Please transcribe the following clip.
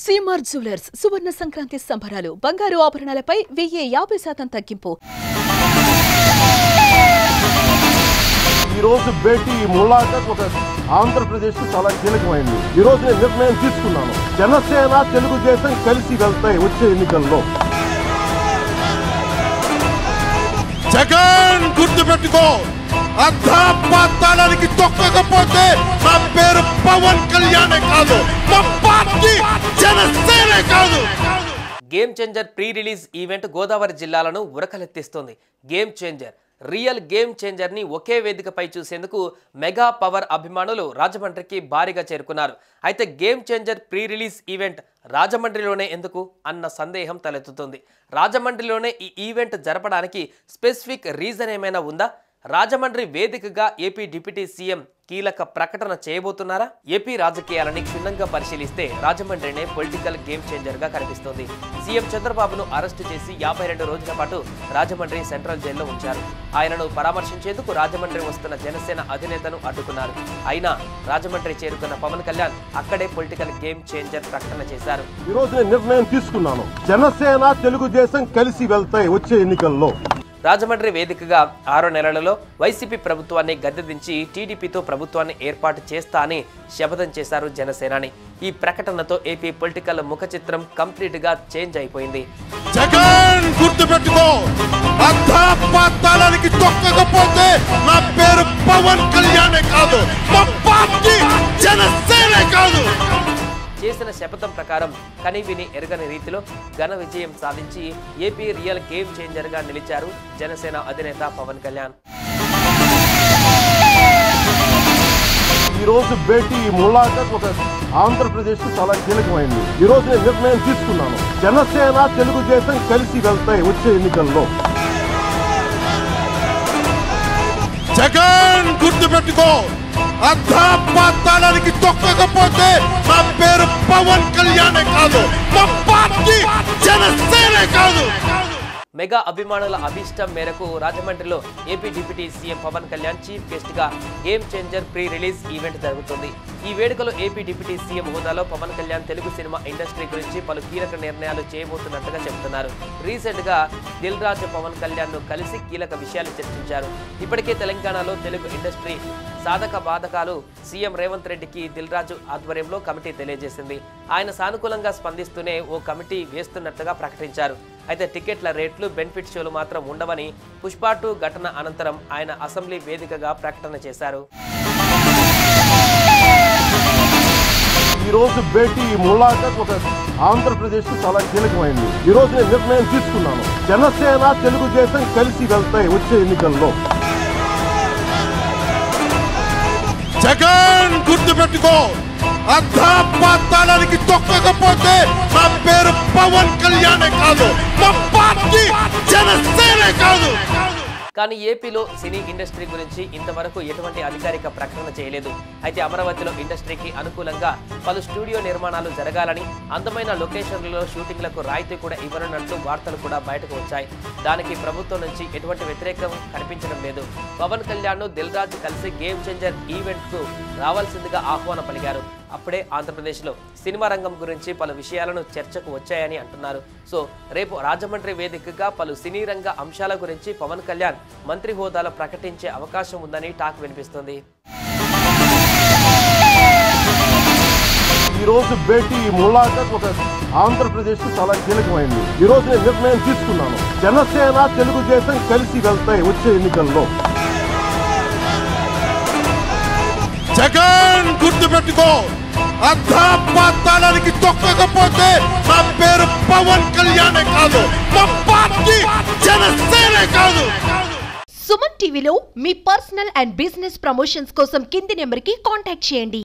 CMR jewellers సువర్ణ సంక్రాంతి సంబరాలు బంగారు ఆభరణాలపై 1050% తగ్గింపు. ఈ రోజు భేటీ ములాఖత్ ఒక ఆంధ్రప్రదేశ్ కు చాలా కీలకమైంది. ఈ రోజు నేను నిర్ణయం తీసుకున్నాను. జనసేన తెలుగుదేశం కలిసి వెళ్తాయి వచ్చే ఎన్నికల్లో. జగన్ గుర్తుపెట్టుకో, అధాపాతాళానికి తొక్కకపోతే నా పేరు పవన్ కళ్యాణే కాదు, మా పార్టీ జనసేనే కాదు. Game changer pre release event Godavari జిల్లాలను ఉరకలెత్తిస్తుంది. Game changer real game changer ని ఒకే వేదికపై చూసేందుకు మెగా పవర్ అభిమానులు రాజమండ్రికి భారీగా చేరుకున్నారు. అయితే game changer pre release event రాజమండ్రిలోనే ఎందుకు అన్న సందేహం తలెత్తుతుంది. రాజమండ్రిలోనే ఈ ఈవెంట్ జరపడానికి స్పెసిఫిక్ రీజన్ ఏమైనా ఉందా? రాజమండ్రి వేదికగా ఏపీ డిప్యూటీ సీఎం కీలక ప్రకటన చేయబోతున్నారా? ఏపీ రాజకీయాలని క్షుణ్ణంగా పరిశీలిస్తే రాజమండ్రినే పొలిటికల్ గేమ్ చేంజర్ గా కనిపిస్తోంది. సీఎం చంద్రబాబును అరెస్టు చేసి 52 రోజుల పాటు రాజమండ్రి సెంట్రల్ జైల్లో ఉంచారు. ఆయనను పరామర్శించేందుకు రాజమండ్రి వస్తున్న జనసేన అధినేతను అడ్డుకున్నారు. అయినా రాజమండ్రి చేరుకున్న పవన్ కళ్యాణ్ అక్కడే పొలిటికల్ గేమ్ చేంజర్ ప్రకటన చేశారు. ఈ రోజు నేను నిర్ణయం తీసుకున్నాను. జనసేన తెలుగుదేశం కలిసి వెళ్తాయి వచ్చే ఎన్నికల్లో. రాజమండ్రి వేదికగా 6 నెలలలో వైసీపీ ప్రభుత్వాన్ని గద్దెదించి టీడీపీతో ప్రభుత్వాన్ని ఏర్పాటు చేస్తా అని శపథం చేశారు జనసేనాని. ఈ ప్రకటనతో ఏపీ పొలిటికల్ ముఖ చిత్రం కంప్లీట్ గా చేంజ్ అయిపోయింది. జగన్ గుర్తుపెట్టుకో, అధాపాతాళానికి తొక్కకపోతే నా పేరు పవన్ కళ్యాణే కాదు, మా పార్టీ జనసేనే కాదు. చేసిన శపథం ప్రకారం కనివిని ఎరగని రీతిలో ఘన విజయం సాధించి ఏపీ రియల్ గేమ్ చేంజర్ గా నిలిచారు జనసేన అధినేత పవన్ కళ్యాణ్. ఈ రోజు భేటీ ములాఖత్ ఒక ఆంధ్రప్రదేశ్ కు చాలా కీలకమైంది. ఈ రోజు నేను నిర్ణయం తీసుకున్నాను. జనసేన తెలుగుదేశం కలిసి వెళ్తాయి వచ్చే ఎన్నికల్లో. జగన్ గుర్తుపెట్టుకో, అధాపాతాళానికి తొక్కకపోతే నా పేరు పవన్ కళ్యాణే కాదు, మా పార్టీ జనసేనే కాదు. మెగా అభిమానుల అభిష్టం మేరకు రాజమండ్రిలో AP deputy CM Pawan Kalyan chief guest గా game changer pre release event జరుగుతుంది. ఈ వేడుకలో ఏపీ డిప్యూటీ సీఎం హోదాలో పవన్ కళ్యాణ్ తెలుగు సినిమా ఇండస్ట్రీ గురించి పలు కీలక నిర్ణయాలు చేయబోతున్నట్టుగా చెబుతున్నారు. రీసెంట్ గా దిల్ రాజు పవన్ కళ్యాణ్ ను కలిసి కీలక విషయాలు చర్చించారు. ఇప్పటికే తెలంగాణలో తెలుగు ఇండస్ట్రీ సాధక బాధకాలు సీఎం రేవంత్ రెడ్డికి దిల్ రాజు ఆధ్వర్యంలో కమిటీ తెలియజేసింది. ఆయన సానుకూలంగా స్పందిస్తూనే ఓ కమిటీ వేస్తున్నట్టుగా ప్రకటించారు. అయితే టికెట్ల రేట్లు, బెనిఫిట్ షోలు మాత్రం ఉండవని పుష్ప 2 ఘటన అనంతరం ఆయన అసెంబ్లీ వేదికగా ప్రకటన చేశారు. ఈ రోజు భేటీ ములాఖత్ ఒక ఆంధ్రప్రదేశ్ కు చాలా కీలకమైంది. ఈ రోజు నేను నిర్ణయం తీసుకున్నాను. జనసేన తెలుగుదేశం కలిసి వెళ్తాయి వచ్చే ఎన్నికల్లో. జగన్ గుర్తుపెట్టుకో, అధాపాతాళానికి తొక్కకపోతే నా పేరు పవన్ కళ్యాణే కాదు, మా పార్టీ జనసేనే కాదు. కానీ ఏపీలో సినీ ఇండస్ట్రీ గురించి ఇంతవరకు ఎటువంటి అధికారిక ప్రకటన చేయలేదు. అయితే అమరావతిలో ఇండస్ట్రీకి అనుకూలంగా పలు స్టూడియో నిర్మాణాలు జరగాలని, అందమైన లొకేషన్లలో షూటింగ్లకు రాయితీ కూడా ఇవ్వనున్నట్లు వార్తలు కూడా బయటకు వచ్చాయి. దానికి ప్రభుత్వం నుంచి ఎటువంటి వ్యతిరేకం కనిపించడం లేదు. పవన్ కళ్యాణ్ ను దిల్ రాజు కలిసి గేమ్ చేంజర్ ఈవెంట్ కు రావాల్సిందిగా ఆహ్వానం పలికారు. అప్పుడే ఆంధ్రప్రదేశ్లో సినిమా రంగం గురించి పలు విషయాలను చర్చకు వచ్చాయని అంటున్నారు. సో రేపు రాజమండ్రి వేదికగా పలు సినీ రంగ అంశాల గురించి పవన్ కళ్యాణ్ మంత్రి హోదాలో ప్రకటించే అవకాశం ఉందని టాక్ వినిపిస్తుంది. ఈ రోజు భేటీ ములాఖత్ ఒక ఆంధ్రప్రదేశ్ కు చాలా కీలకమైంది. ఈ రోజు నేను నిర్ణయం తీసుకున్నాను. జనసేన తెలుగుదేశం కలిసి వెళ్తాయి వచ్చే ఎన్నికల్లో. జగన్ గుర్తుపెట్టుకో, అధాపాతాళానికి తొక్కకపోతే నా పేరు పవన్ కళ్యాణే కాదు, మా పార్టీ జనసేనే కాదు. సుమన్ టీవీలో మీ పర్సనల్ అండ్ బిజినెస్ ప్రమోషన్స్ కోసం కింది నెంబర్కి కాంటాక్ట్ చేయండి.